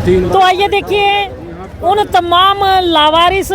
तो आइए देखिए उन तमाम लावारिस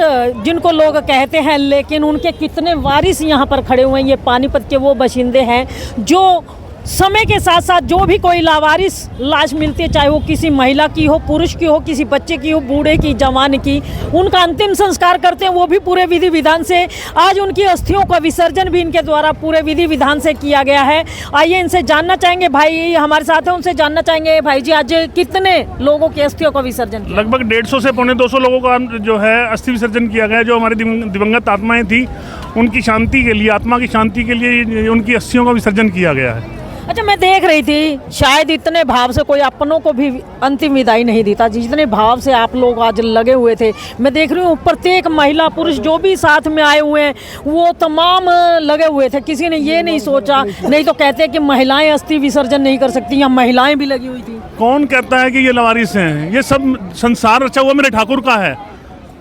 जिनको लोग कहते हैं, लेकिन उनके कितने वारिस यहाँ पर खड़े हुए हैं। ये पानीपत के वो बाशिंदे हैं जो समय के साथ साथ जो भी कोई लावारिस लाश मिलती है, चाहे वो किसी महिला की हो, पुरुष की हो, किसी बच्चे की हो, बूढ़े की, जवान की, उनका अंतिम संस्कार करते हैं, वो भी पूरे विधि विधान से। आज उनकी अस्थियों का विसर्जन भी इनके द्वारा पूरे विधि विधान से किया गया है। आइए इनसे जानना चाहेंगे, भाई हमारे साथ हैं, उनसे जानना चाहेंगे, भाई जी आज कितने लोगों की अस्थियों का विसर्जन किया? लगभग 150 से पौने 200 लोगों का जो है अस्थि विसर्जन किया गया, जो हमारी दिवंगत आत्माएं थी उनकी शांति के लिए, आत्मा की शांति के लिए उनकी अस्थियों का विसर्जन किया गया है। अच्छा, मैं देख रही थी शायद इतने भाव से कोई अपनों को भी अंतिम विदाई नहीं देता, जितने भाव से आप लोग आज लगे हुए थे। मैं देख रही हूँ प्रत्येक महिला पुरुष जो भी साथ में आए हुए हैं वो तमाम लगे हुए थे। किसी ने ये नहीं सोचा, नहीं तो कहते कि महिलाएं अस्थि विसर्जन नहीं कर सकती, यहाँ महिलाएं भी लगी हुई थी। कौन कहता है कि ये लवारिस हैं? ये सब संसार रचा हुआ मेरे ठाकुर का है,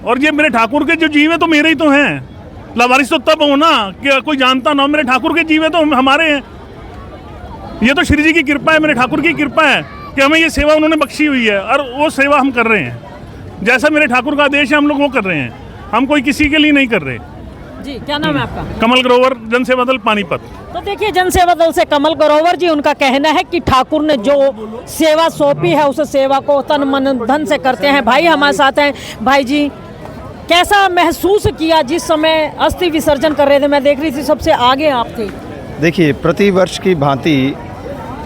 और ये मेरे ठाकुर के जो जीव है तो मेरे ही तो हैं। लवारिस तो तब हो ना कि कोई जानता ना हो, मेरे ठाकुर के जीव है तो हमारे हैं। ये तो श्री जी की कृपा है, मेरे ठाकुर की कृपा है कि हमें ये सेवा उन्होंने बख्शी हुई है, और वो सेवा हम कर रहे हैं। जैसा मेरे ठाकुर का आदेश है हम लोग वो कर रहे हैं, हम कोई किसी के लिए नहीं कर रहे। जी, क्या नाम है आपका? कमल ग्रोवर, जन सेवा दल पानीपत। तो देखिए जन सेवा दल से कमल ग्रोवर जी, उनका कहना है कि ठाकुर ने जो सेवा सौंपी है उस सेवा को तन मन धन से करते हैं। भाई हमारे साथ हैं। भाई जी, कैसा महसूस किया जिस समय अस्थि विसर्जन कर रहे थे? मैं देख रही थी सबसे आगे आप थे। देखिए, प्रतिवर्ष की भांति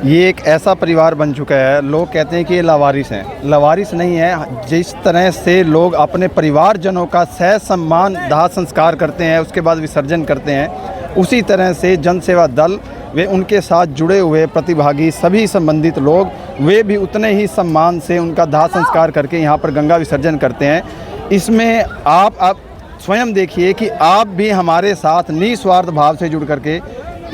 ये एक ऐसा परिवार बन चुका है, लोग कहते हैं कि ये लावारिस हैं। लावारिस नहीं है। जिस तरह से लोग अपने परिवारजनों का सह सम्मान दाह संस्कार करते हैं, उसके बाद विसर्जन करते हैं, उसी तरह से जन सेवा दल वे उनके साथ जुड़े हुए प्रतिभागी सभी संबंधित लोग वे भी उतने ही सम्मान से उनका दाह संस्कार करके यहाँ पर गंगा विसर्जन करते हैं। इसमें आप स्वयं देखिए कि आप भी हमारे साथ निस्वार्थ भाव से जुड़ करके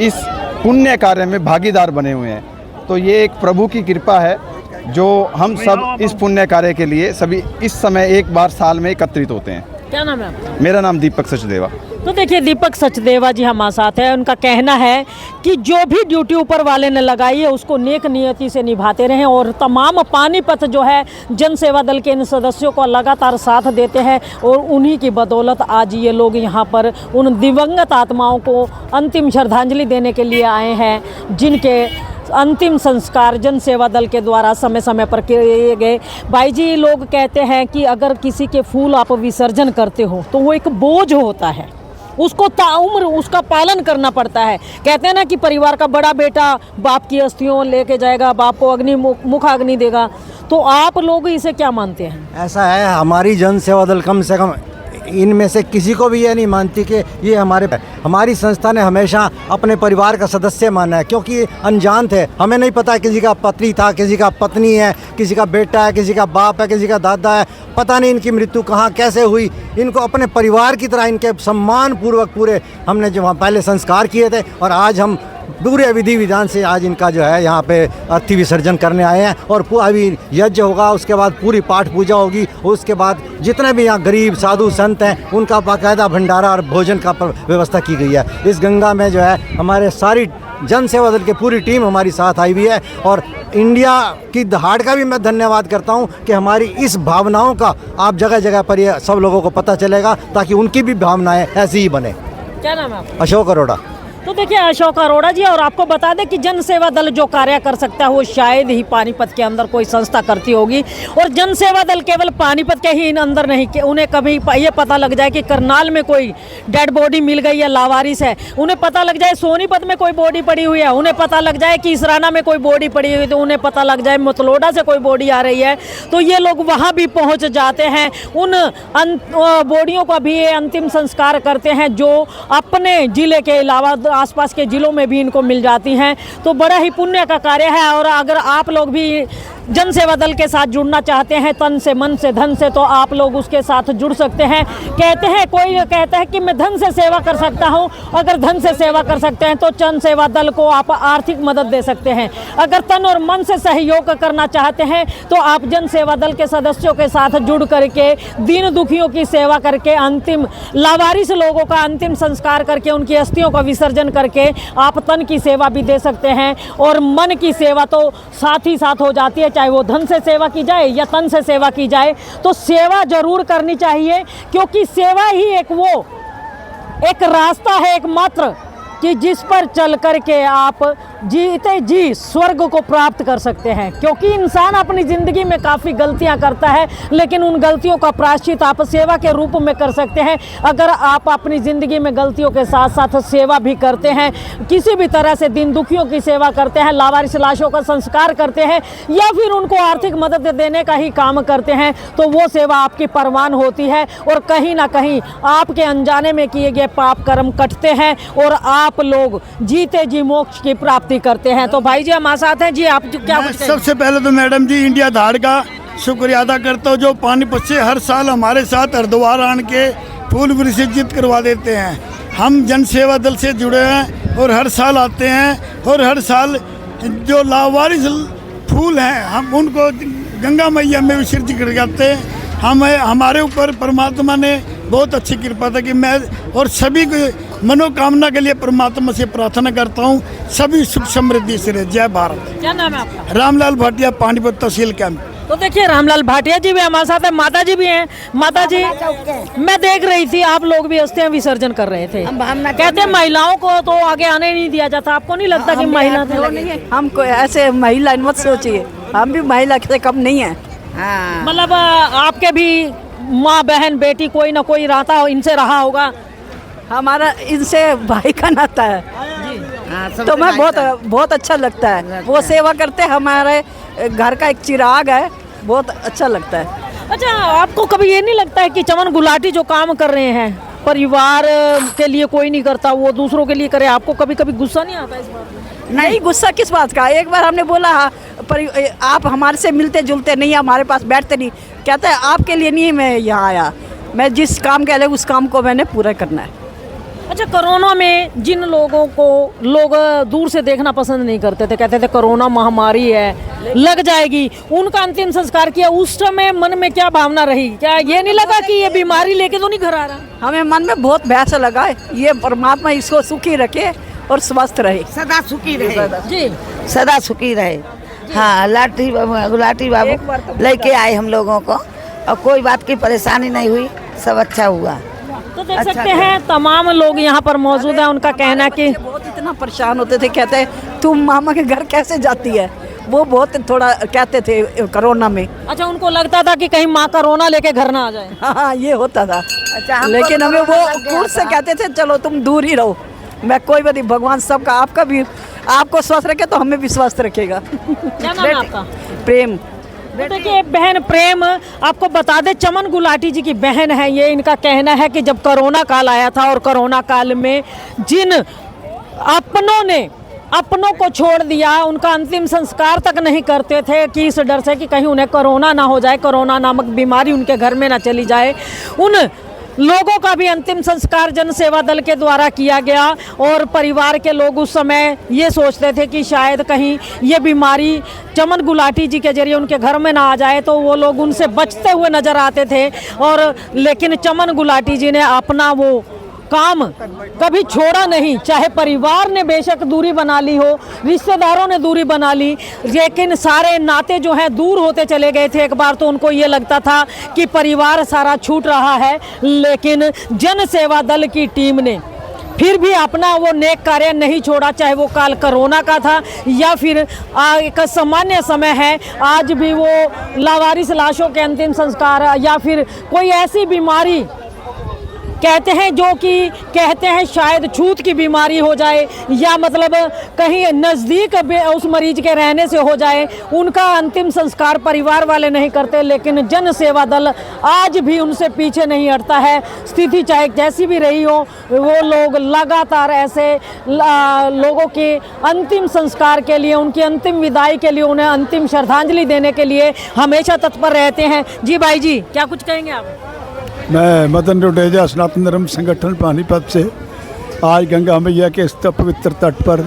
इस पुण्य कार्य में भागीदार बने हुए हैं। तो ये एक प्रभु की कृपा है जो हम सब इस पुण्य कार्य के लिए सभी इस समय एक बार साल में एकत्रित होते हैं। क्या नाम है आपका? मेरा नाम दीपक सचदेवा। तो देखिए दीपक सचदेवा जी हमारे साथ है। उनका कहना है कि जो भी ड्यूटी ऊपर वाले ने लगाई है उसको नेक नियति से निभाते रहें, और तमाम पानीपत जो है जन सेवा दल के इन सदस्यों को लगातार साथ देते हैं, और उन्हीं की बदौलत आज ये लोग यहाँ पर उन दिवंगत आत्माओं को अंतिम श्रद्धांजलि देने के लिए आए हैं, जिनके अंतिम संस्कार जन सेवा दल के द्वारा समय समय पर किए गए। भाई जी, लोग कहते हैं कि अगर किसी के फूल आप विसर्जन करते हो तो वो एक बोझ होता है, उसको ताउम्र उसका पालन करना पड़ता है। कहते हैं ना कि परिवार का बड़ा बेटा बाप की अस्थियों लेके जाएगा, बाप को मुखाग्नि देगा। तो आप लोग इसे क्या मानते हैं? ऐसा है, हमारी जन सेवा दल कम से कम इनमें से किसी को भी ये नहीं मानती कि ये हमारी संस्था ने हमेशा अपने परिवार का सदस्य माना है, क्योंकि अनजान थे। हमें नहीं पता किसी का पति था, किसी का पत्नी है, किसी का बेटा है, किसी का बाप है, किसी का दादा है, पता नहीं इनकी मृत्यु कहाँ कैसे हुई। इनको अपने परिवार की तरह इनके सम्मान पूर्वक पूरे हमने जो वहाँ पहले संस्कार किए थे, और आज हम पूरे विधि विधान से आज इनका जो है यहाँ पे अस्थि विसर्जन करने आए हैं। और अभी यज्ञ होगा, उसके बाद पूरी पाठ पूजा होगी, उसके बाद जितने भी यहाँ गरीब साधु संत हैं उनका बाकायदा भंडारा और भोजन का व्यवस्था की गई है। इस गंगा में जो है हमारे सारी जन सेवा दल की पूरी टीम हमारी साथ आई हुई है, और इंडिया की दहाड़ का भी मैं धन्यवाद करता हूँ कि हमारी इस भावनाओं का आप जगह जगह पर ये सब लोगों को पता चलेगा, ताकि उनकी भी भावनाएँ ऐसी ही बने। क्या नाम है आपका? अशोक अरोड़ा। तो देखिए अशोक अरोड़ा जी, और आपको बता दें कि जन सेवा दल जो कार्य कर सकता है वो शायद ही पानीपत के अंदर कोई संस्था करती होगी। और जन सेवा दल केवल पानीपत के ही अंदर नहीं, कि उन्हें कभी ये पता लग जाए कि करनाल में कोई डेड बॉडी मिल गई है, लावारिस है, उन्हें पता लग जाए सोनीपत में कोई बॉडी पड़ी हुई है, उन्हें पता लग जाए कि इसराना में कोई बॉडी पड़ी हुई है, तो उन्हें पता लग जाए मतलोडा से कोई बॉडी आ रही है, तो ये लोग वहाँ भी पहुँच जाते हैं, उन बॉडियों का भी अंतिम संस्कार करते हैं, जो अपने जिले के अलावा आसपास के जिलों में भी इनको मिल जाती हैं। तो बड़ा ही पुण्य का कार्य है। और अगर आप लोग भी जन सेवा दल के साथ जुड़ना चाहते हैं तन से मन से धन से, तो आप लोग उसके साथ जुड़ सकते हैं। कहते हैं, कोई कहता है कि मैं धन से सेवा कर सकता हूं, अगर धन से सेवा कर सकते हैं तो जन सेवा दल को आप आर्थिक मदद दे सकते हैं। अगर तन और मन से सहयोग करना चाहते हैं तो आप जन सेवा दल के सदस्यों के साथ जुड़ करके दीन दुखियों की सेवा करके अंतिम लावारिस लोगों का अंतिम संस्कार करके उनकी अस्थियों का विसर्जन विसर्जन करके आप तन की सेवा भी दे सकते हैं और मन की सेवा तो साथ ही साथ हो जाती है, चाहे वो धन से सेवा की जाए या तन से सेवा की जाए, तो सेवा जरूर करनी चाहिए, क्योंकि सेवा ही एक रास्ता है एकमात्र कि जिस पर चल कर के आप जीते जी स्वर्ग को प्राप्त कर सकते हैं। क्योंकि इंसान अपनी ज़िंदगी में काफ़ी गलतियां करता है, लेकिन उन गलतियों का प्रायश्चित आप सेवा के रूप में कर सकते हैं। अगर आप अपनी ज़िंदगी में गलतियों के साथ साथ सेवा भी करते हैं, किसी भी तरह से दीन दुखियों की सेवा करते हैं, लावारिस लाशों का संस्कार करते हैं या फिर उनको आर्थिक मदद देने का ही काम करते हैं, तो वो सेवा आपकी परवान होती है और कहीं ना कहीं आपके अनजाने में किए गए पाप कर्म कटते हैं और आप लोग जीते जी मोक्ष की प्राप्ति करते हैं। तो भाई जी हमारे साथ हैं जी, आप क्या मैं सबसे पहले तो मैडम जी इंडिया धाड़ का शुक्रिया अदा करता हूँ, जो पानीपत से हर साल हमारे साथ हरिद्वार आन के फूल विसर्जित करवा देते हैं। हम जन सेवा दल से जुड़े हैं और हर साल आते हैं और हर साल जो लावारिस फूल हैं हम उनको गंगा मैया में विसर्जित कर जाते हैं। हमारे ऊपर परमात्मा ने बहुत अच्छी कृपा था कि मैं और सभी को मनोकामना के लिए परमात्मा से प्रार्थना करता हूँ, सभी सुख समृद्धि से रहे। जय भारत। क्या नाम है आपका? रामलाल भाटिया, पानीपत तहसील कैंप। तो देखिए रामलाल भाटिया जी भी हमारे साथ है, माता जी भी हैं। माता जी, मैं देख रही थी आप लोग भी अस्थियां विसर्जन कर रहे थे, कहते हैं महिलाओं को तो आगे आने नहीं दिया जाता, आपको नहीं लगता कि महिला हमको ऐसे महिला मत सोचिए, हम भी महिला से कम नहीं है। मतलब आपके भी माँ बहन बेटी कोई ना कोई रहता हो, इनसे रहा होगा? हमारा इनसे भाई का नाता है, तो मैं बहुत अच्छा लगता है। वो सेवा करते हमारे घर का एक चिराग है, बहुत अच्छा लगता है। अच्छा, आपको कभी ये नहीं लगता है कि चमन गुलाटी जो काम कर रहे हैं परिवार के लिए कोई नहीं करता, वो दूसरों के लिए करे, आपको कभी कभी गुस्सा नहीं आता इस बात में? नहीं, गुस्सा किस बात का। एक बार हमने बोला पर आप हमारे से मिलते जुलते नहीं, हमारे पास बैठते नहीं। कहते हैं आपके लिए नहीं मैं यहाँ आया, मैं जिस काम के लिए उस काम को मैंने पूरा करना है। अच्छा, कोरोना में जिन लोगों को लोग दूर से देखना पसंद नहीं करते थे, कहते थे कोरोना महामारी है लग जाएगी, उनका अंतिम संस्कार किया, उस समय मन में क्या भावना रही? क्या ये नहीं लगा कि ये बीमारी लेके तो नहीं घर आ रहा? हमें मन में बहुत भैंस लगा, ये परमात्मा इसको सुखी रखे और स्वस्थ रहे, सदा सुखी रहे जी, सदा सुखी रहे। हाँ, गुलाटी बाबू लेके आए हम लोगों को और कोई बात की परेशानी नहीं हुई, सब अच्छा हुआ। तो देख सकते हैं तमाम लोग यहाँ पर मौजूद हैं, उनका कहना है कि बहुत इतना परेशान होते थे, कहते हैं तुम मामा के घर कैसे जाती है, वो बहुत थोड़ा कहते थे कोरोना में। अच्छा, उनको लगता था कि कहीं माँ कोरोना लेके घर ना आ जाए। हाँ, ये होता था। अच्छा, लेकिन हमें वो दूर से कहते थे चलो तुम दूर ही रहो, मैं कोई बात नहीं, भगवान सबका आपका भी आपको स्वस्थ रखे तो हमें भी स्वस्थ रखेगा। क्या नाम है आपका? प्रेम। तो देखिए बहन प्रेम, आपको बता दे चमन गुलाटी जी की बहन है ये। इनका कहना है कि जब कोरोना काल आया था और कोरोना काल में जिन अपनों को छोड़ दिया, उनका अंतिम संस्कार तक नहीं करते थे कि इस डर से कि कहीं उन्हें कोरोना ना हो जाए, कोरोना नामक बीमारी उनके घर में ना चली जाए, उन लोगों का भी अंतिम संस्कार जन सेवा दल के द्वारा किया गया। और परिवार के लोग उस समय ये सोचते थे कि शायद कहीं ये बीमारी चमन गुलाटी जी के जरिए उनके घर में ना आ जाए, तो वो लोग उनसे बचते हुए नजर आते थे। और लेकिन चमन गुलाटी जी ने अपना वो काम कभी छोड़ा नहीं, चाहे परिवार ने बेशक दूरी बना ली हो, रिश्तेदारों ने दूरी बना ली, लेकिन सारे नाते जो हैं दूर होते चले गए थे। एक बार तो उनको ये लगता था कि परिवार सारा छूट रहा है, लेकिन जन सेवा दल की टीम ने फिर भी अपना वो नेक कार्य नहीं छोड़ा, चाहे वो काल कोरोना का था या फिर एक सामान्य समय है। आज भी वो लावारिस लाशों के अंतिम संस्कार या फिर कोई ऐसी बीमारी कहते हैं जो कि कहते हैं शायद छूत की बीमारी हो जाए या मतलब कहीं नज़दीक उस मरीज के रहने से हो जाए, उनका अंतिम संस्कार परिवार वाले नहीं करते, लेकिन जन सेवा दल आज भी उनसे पीछे नहीं हटता है। स्थिति चाहे जैसी भी रही हो, वो लोग लगातार ऐसे लोगों के अंतिम संस्कार के लिए, उनकी अंतिम विदाई के लिए, उन्हें अंतिम श्रद्धांजलि देने के लिए हमेशा तत्पर रहते हैं। जी भाई जी, क्या कुछ कहेंगे आप? मैं मदन डोडेजा सनातन धर्म संगठन पानीपत से आज गंगा मैया के इस पवित्र तट पर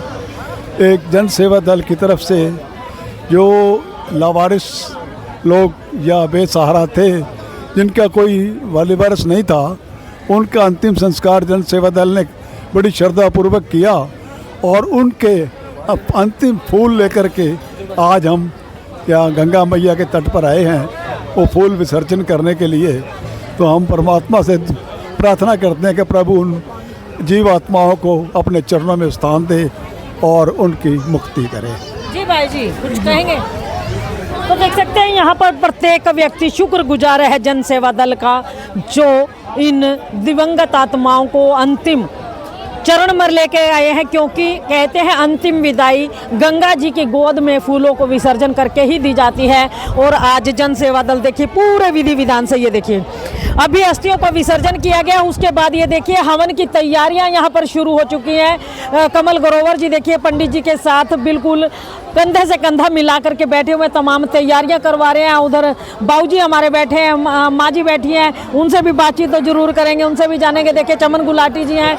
एक जन सेवा दल की तरफ से जो लावारिस लोग या बेसहारा थे, जिनका कोई वाली वारिस नहीं था, उनका अंतिम संस्कार जन सेवा दल ने बड़ी श्रद्धापूर्वक किया और उनके अंतिम फूल लेकर के आज हम यहाँ गंगा मैया के तट पर आए हैं वो फूल विसर्जन करने के लिए। तो हम परमात्मा से प्रार्थना करते हैं कि प्रभु उन जीवात्माओं को अपने चरणों में स्थान दे और उनकी मुक्ति करे। जी भाई जी कुछ कहेंगे? तो देख सकते हैं यहाँ पर प्रत्येक व्यक्ति शुक्रगुजार है जन सेवा दल का, जो इन दिवंगत आत्माओं को अंतिम चरण में लेके आए हैं, क्योंकि कहते हैं अंतिम विदाई गंगा जी की गोद में फूलों को विसर्जन करके ही दी जाती है। और आज जन सेवा दल देखिए पूरे विधि विधान से, ये देखिए अभी अस्थियों को विसर्जन किया गया, उसके बाद ये देखिए हवन की तैयारियां यहाँ पर शुरू हो चुकी हैं। कमल ग्रोवर जी देखिए पंडित जी के साथ बिल्कुल कंधे से कंधा मिला करके बैठे हुए तमाम तैयारियां करवा रहे हैं। उधर बाबूजी हमारे बैठे हैं, माँ जी बैठी हैं, उनसे भी बातचीत तो जरूर करेंगे, उनसे भी जानेंगे। देखिए चमन गुलाटी जी हैं,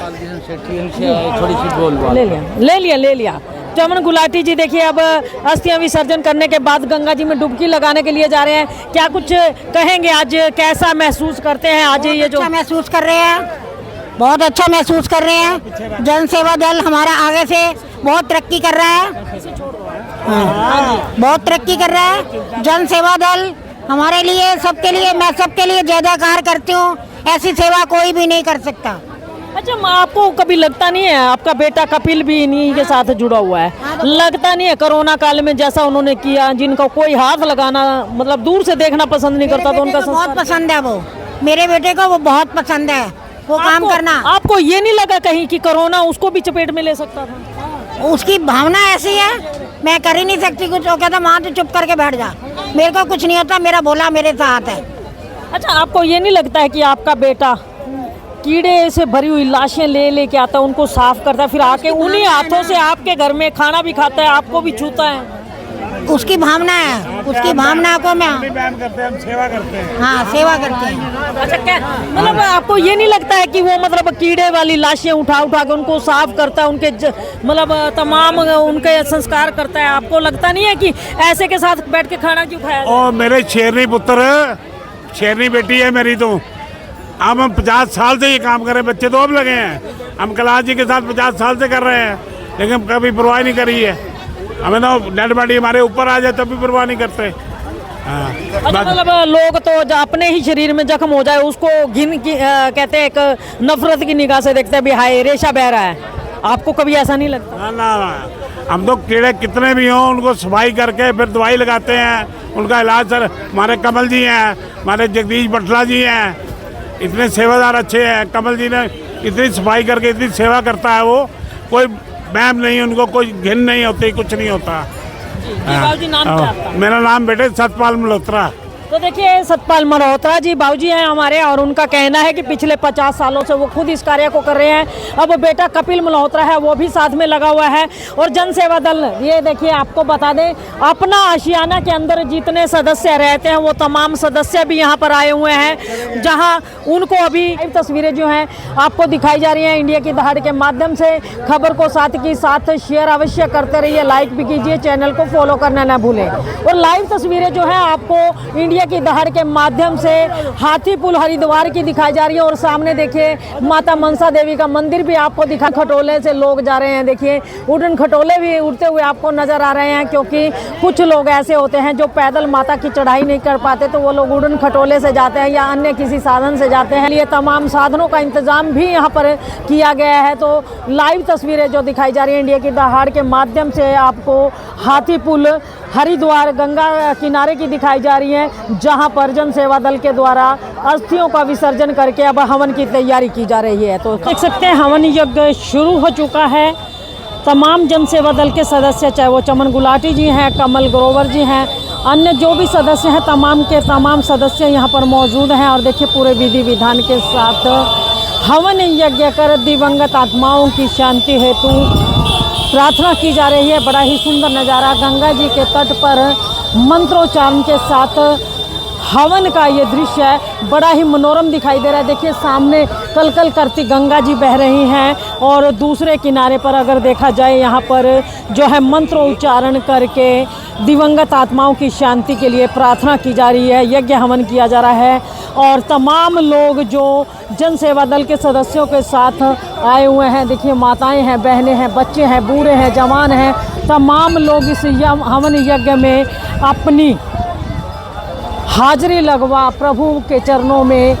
ले लिया चमन गुलाटी जी देखिए अब अस्थियां विसर्जन करने के बाद गंगा जी में डुबकी लगाने के लिए जा रहे हैं। क्या कुछ कहेंगे, आज कैसा महसूस करते हैं? आज ये जो महसूस कर रहे हैं, बहुत अच्छा महसूस कर रहे हैं। जन सेवा दल हमारा आगे से बहुत तरक्की कर रहा है, बहुत तरक्की कर रहा है। जन सेवा दल हमारे लिए, सबके लिए, मैं सबके लिए जय जयकार करती हूँ। ऐसी सेवा कोई भी नहीं कर सकता। अच्छा, आपको कभी लगता नहीं है, आपका बेटा कपिल भी इन्हीं के साथ जुड़ा हुआ है, लगता नहीं है कोरोना काल में जैसा उन्होंने किया, जिनका कोई हाथ लगाना मतलब दूर से देखना पसंद नहीं करता, तो उनका बहुत पसंद है वो, मेरे बेटे को वो बहुत पसंद है वो काम करना। आपको ये नहीं लगा कहीं कि कोरोना उसको भी चपेट में ले सकता था? उसकी भावना ऐसी है, मैं कर ही नहीं सकती कुछ। वो कहता माँ तो चुप करके बैठ जा, मेरे को कुछ नहीं होता, मेरा भोला मेरे साथ है। अच्छा, आपको ये नहीं लगता है कि आपका बेटा कीड़े से भरी हुई लाशें ले आता है, उनको साफ करता है, फिर आके उन्हीं हाथों से आपके घर में खाना भी खाता है, आपको भी छूता है? उसकी भावना है, उसकी भावना को मैं करते हैं, हम सेवा करते हैं। हाँ, सेवा करते हैं। अच्छा, क्या मतलब आपको ये नहीं लगता है कि वो मतलब कीड़े वाली लाशें उठा के उनको साफ करता है, उनके मतलब तमाम उनके संस्कार करता है? आपको लगता नहीं है कि ऐसे के साथ बैठ के खाना क्यों खाया? ओ मेरे शेरनी पुत्र, शेरनी बेटी है मेरी। तो अब हम 50 साल से ये काम कर रहे हैं, बच्चे तो अब लगे हैं। हम कैलाश जी के साथ 50 साल से कर रहे हैं, लेकिन कभी परवाह नहीं करी है। हमें तो डेड बॉडी हमारे ऊपर आ जाए तब भी परवाह नहीं करते। अच्छा, मतलब लोग तो अपने ही शरीर में जख्म हो जाए उसको कहते हैं एक नफरत की निगाह से देखते हैं, भी हाय रेशा बह रहा है। आपको कभी ऐसा नहीं लगता? ना, हम तो कीड़े कितने भी हों उनको सफाई करके फिर दवाई लगाते हैं, उनका इलाज। सर हमारे कमल जी हैं, हमारे जगदीश बटला जी हैं, इतने सेवादार अच्छे हैं। कमल जी ने इतनी सफाई करके इतनी सेवा करता है, वो कोई बैम नहीं, उनको कोई घिन नहीं होती, कुछ नहीं होता। बाबूजी नाम क्या आपका? मेरा नाम बेटे सतपाल मल्होत्रा। तो देखिए सतपाल मल्होत्रा जी बाबूजी हैं हमारे, और उनका कहना है कि पिछले 50 सालों से वो खुद इस कार्य को कर रहे हैं। अब बेटा कपिल मल्होत्रा है वो भी साथ में लगा हुआ है। और जन सेवा दल, ये देखिए आपको बता दें, अपना आशियाना के अंदर जितने सदस्य रहते हैं वो तमाम सदस्य भी यहाँ पर आए हुए हैं, जहाँ उनको अभी तस्वीरें जो हैं आपको दिखाई जा रही हैं इंडिया की दहाड़ के माध्यम से। खबर को साथ के साथ शेयर अवश्य करते रहिए, लाइक भी कीजिए, चैनल को फॉलो करना ना भूलें। और लाइव तस्वीरें जो है आपको इंडिया की दहाड़ के माध्यम से हाथी पुल हरिद्वार की दिखाई जा रही है। और सामने देखिए माता मनसा देवी का मंदिर भी आपको दिखा, खटोले से लोग जा रहे हैं। देखिए उड़न खटोले भी उड़ते हुए आपको नजर आ रहे हैं, क्योंकि कुछ लोग ऐसे होते हैं जो पैदल माता की चढ़ाई नहीं कर पाते, तो वो लोग उड़न खटोले से जाते हैं या अन्य किसी साधन से जाते हैं। ये तमाम साधनों का इंतजाम भी यहाँ पर किया गया है। तो लाइव तस्वीरें जो दिखाई जा रही है इंडिया की दहाड़ के माध्यम से आपको हाथी पुल हरिद्वार गंगा किनारे की दिखाई जा रही है, जहां पर जन सेवा दल के द्वारा अस्थियों का विसर्जन करके अब हवन की तैयारी की जा रही है। तो देख सकते हैं हवन यज्ञ शुरू हो चुका है। तमाम जन सेवा दल के सदस्य, चाहे वो चमन गुलाटी जी हैं, कमल ग्रोवर जी हैं, अन्य जो भी सदस्य हैं, तमाम के तमाम सदस्य यहाँ पर मौजूद हैं। और देखिए पूरे विधि विधान के साथ हवन यज्ञ कर दिवंगत आत्माओं की शांति हेतु प्रार्थना की जा रही है। बड़ा ही सुंदर नज़ारा, गंगा जी के तट पर मंत्रोच्चारण के साथ हवन का ये दृश्य है, बड़ा ही मनोरम दिखाई दे रहा है। देखिए सामने कलकल करती गंगा जी बह रही हैं, और दूसरे किनारे पर अगर देखा जाए यहाँ पर जो है मंत्रोच्चारण करके दिवंगत आत्माओं की शांति के लिए प्रार्थना की जा रही है, यज्ञ हवन किया जा रहा है। और तमाम लोग जो जन सेवा दल के सदस्यों के साथ आए हुए हैं। देखिए माताएं हैं, बहनें हैं, बच्चे हैं, बूढ़े हैं, जवान हैं, तमाम लोग इस हवन यज्ञ में अपनी हाजिरी लगवा प्रभु के चरणों में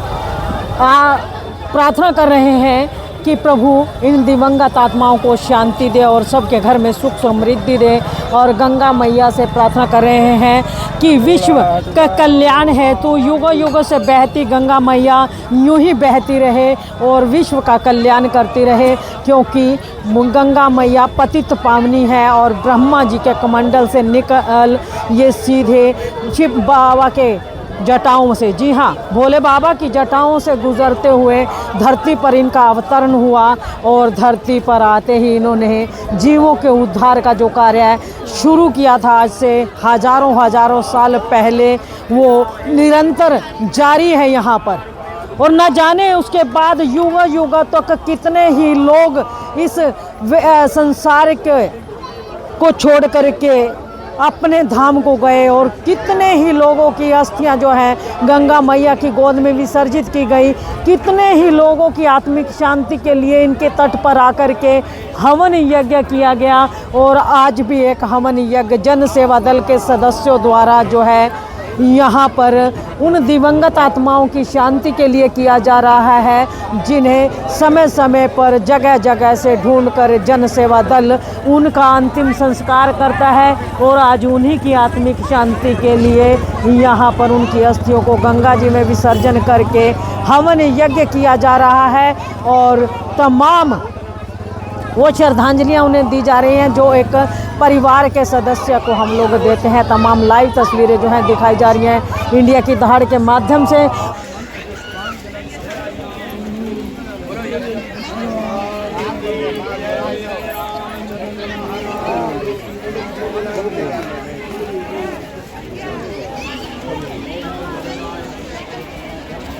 प्रार्थना कर रहे हैं कि प्रभु इन दिवंगत आत्माओं को शांति दे और सबके घर में सुख समृद्धि दे। और गंगा मैया से प्रार्थना कर रहे हैं कि विश्व का कल्याण है तो युगों युगों से बहती गंगा मैया यूं ही बहती रहे और विश्व का कल्याण करती रहे, क्योंकि गंगा मैया पतित पावनी है और ब्रह्मा जी के कमंडल से निकल ये सीधे शिव बाबा के जटाओं से, जी हाँ, भोले बाबा की जटाओं से गुजरते हुए धरती पर इनका अवतरण हुआ और धरती पर आते ही इन्होंने जीवों के उद्धार का जो कार्य शुरू किया था आज से हजारों साल पहले, वो निरंतर जारी है यहाँ पर। और न जाने उसके बाद युग तक कितने ही लोग इस संसार को छोड़ करके अपने धाम को गए और कितने ही लोगों की अस्थियां जो है गंगा मैया की गोद में विसर्जित की गई, कितने ही लोगों की आत्मिक शांति के लिए इनके तट पर आकर के हवन यज्ञ किया गया। और आज भी एक हवन यज्ञ जन सेवा दल के सदस्यों द्वारा जो है यहाँ पर उन दिवंगत आत्माओं की शांति के लिए किया जा रहा है, जिन्हें समय समय पर जगह जगह से ढूंढकर जन सेवा दल उनका अंतिम संस्कार करता है। और आज उन्हीं की आत्मिक शांति के लिए यहाँ पर उनकी अस्थियों को गंगा जी में विसर्जन करके हवन यज्ञ किया जा रहा है और तमाम वो श्रद्धांजलियाँ उन्हें दी जा रही हैं जो एक परिवार के सदस्य को हम लोग देते हैं। तमाम लाइव तस्वीरें जो हैं दिखाई जा रही हैं इंडिया की दहाड़ के माध्यम से।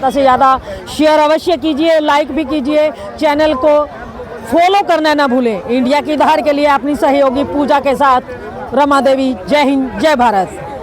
से ज़्यादा शेयर अवश्य कीजिए, लाइक भी कीजिए, चैनल को फॉलो करना ना भूलें। इंडिया की दहाड़ के लिए अपनी सहयोगी पूजा के साथ रमा देवी। जय हिंद, जय भारत।